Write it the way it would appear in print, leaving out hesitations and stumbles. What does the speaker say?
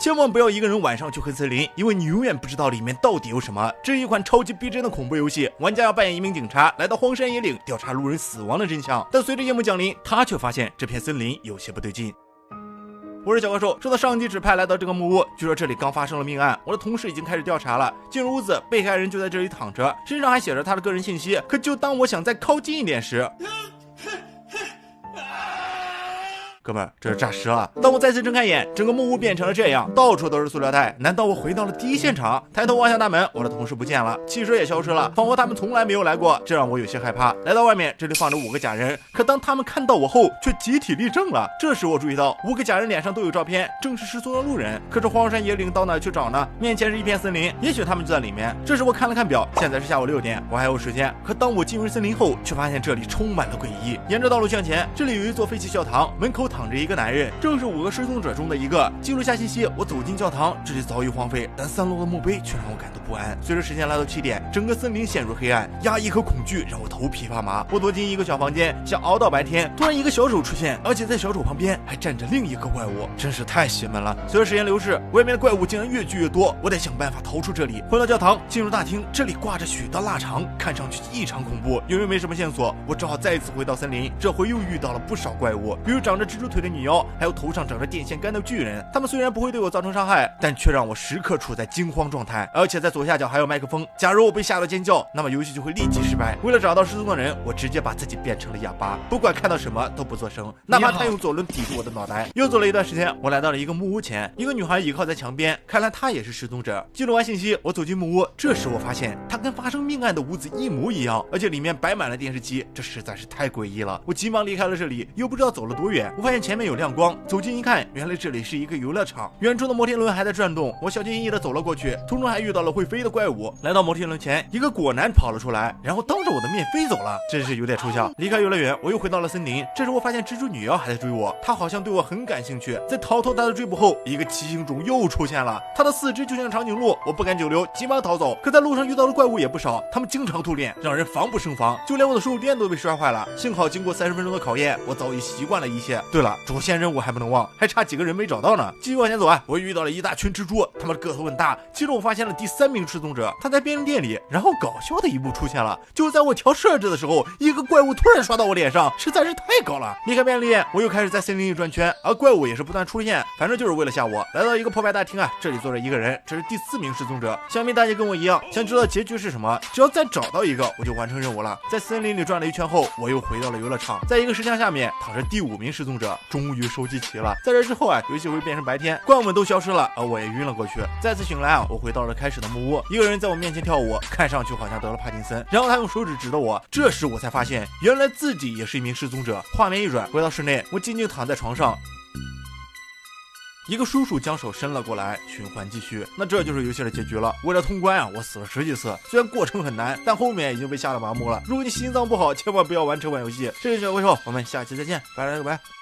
千万不要一个人晚上去黑森林，因为你永远不知道里面到底有什么。这是一款超级逼真的恐怖游戏，玩家要扮演一名警察，来到荒山野岭调查路人死亡的真相。但随着夜幕降临，他却发现这片森林有些不对劲。我是小怪兽，受到上级指派来到这个木屋，据说这里刚发生了命案，我的同事已经开始调查了。进入屋子，被害人就在这里躺着，身上还写着他的个人信息。可就当我想再靠近一点时，哥们儿，这是诈尸了！当我再次睁开眼，整个木屋变成了这样，到处都是塑料袋。难道我回到了第一现场？抬头望向大门，我的同事不见了，汽车也消失了，仿佛他们从来没有来过，这让我有些害怕。来到外面，这里放着5个假人，可当他们看到我后，却集体立正了。这时我注意到5个假人脸上都有照片，正是失踪的路人。可是荒山野岭到哪去找呢？面前是一片森林，也许他们就在里面。这时我看了看表，现在是下午6点，我还有时间。可当我进入森林后，却发现这里充满了诡异。沿着道路向前，这里有一座废弃教堂，门口躺着一个男人。正是5个失踪者中的一个。记录下信息，我走进教堂，这里早已荒废，但散落的墓碑却让我感到不安。随着时间来到7点，整个森林陷入黑暗，压抑和恐惧让我头皮发麻。我躲进一个小房间，想熬到白天。突然一个小手出现，而且在小手旁边还站着另一个怪物，真是太邪门了。随着时间流逝，外面的怪物竟然越聚越多，我得想办法逃出这里。回到教堂，进入大厅，这里挂着许多腊肠，看上去异常恐怖。由于没什么线索，我只好再一次回到森林。这回又遇到了不少怪物，比如长着蜘蛛腿的女妖，还有头上长着电线杆的巨人。他们虽然不会对我造成伤害，但却让我时刻处在惊慌状态。而且在左下角还有麦克风，假如我被吓到尖叫，那么游戏就会立即失败。为了找到失踪的人，我直接把自己变成了哑巴，不管看到什么都不作声，哪怕他用左轮抵住我的脑袋。又走了一段时间，我来到了一个木屋前，一个女孩倚靠在墙边，看来她也是失踪者。记录完信息，我走进木屋，这时我发现它跟发生命案的屋子一模一样，而且里面摆满了电视机，这实在是太诡异了。我急忙离开了这里，又不知道走了多远，我发现前面有亮光，走近一看，原来这里是一个游乐场，远处的摩天轮还在转动。我小心翼翼地走了过去，途中还遇到了会飞的怪物。来到摩天轮前，一个果男跑了出来，然后当着我的面飞走了，真是有点抽象。离开游乐园，我又回到了森林。这时我发现蜘蛛女妖还在追我，她好像对我很感兴趣。在逃脱她的追捕后，一个畸形种又出现了，她的4肢就像长颈鹿，我不敢久留，急忙逃走。可在路上遇到的怪物也不少，他们经常突脸，让人防不胜防，就连我的手电都被摔坏了。幸好经过30分钟的考验，我早已习惯了一切。对了，主线任务还不能忘，还差几个人没找到呢。继续往前走啊，我遇到了一大群蜘蛛，他们的个头很大。接着我发现了第3名失踪者，他在便利店里。然后搞笑的一幕出现了，就在我调设置的时候，一个怪物突然刷到我脸上，实在是太搞了。离开便利店，我又开始在森林里转圈，而怪物也是不断出现，反正就是为了吓我。来到一个破败大厅啊，这里坐着一个人，这是第4名失踪者。想必大家跟我一样，想知道结局是什么，只要再找到一个，我就完成任务了。在森林里转了一圈后，我又回到了游乐场，在一个石墙下面躺着第5名失踪者，终于收集齐了。在这之后啊，游戏会变成白天，怪物们都消失了，而我也晕了过去。再次醒来啊，我回到了开始的木屋，一个人在我面前跳舞，看上去好像得了帕金森，然后他用手指指着我。这时我才发现，原来自己也是一名失踪者。画面一转，回到室内，我静静躺在床上。一个叔叔将手伸了过来，循环继续。那这就是游戏的结局了。为了通关啊，我死了10几次，虽然过程很难，但后面已经被吓得麻木了。如果你心脏不好，千万不要玩这款游戏。这是小怪兽，我们下期再见，拜了个拜。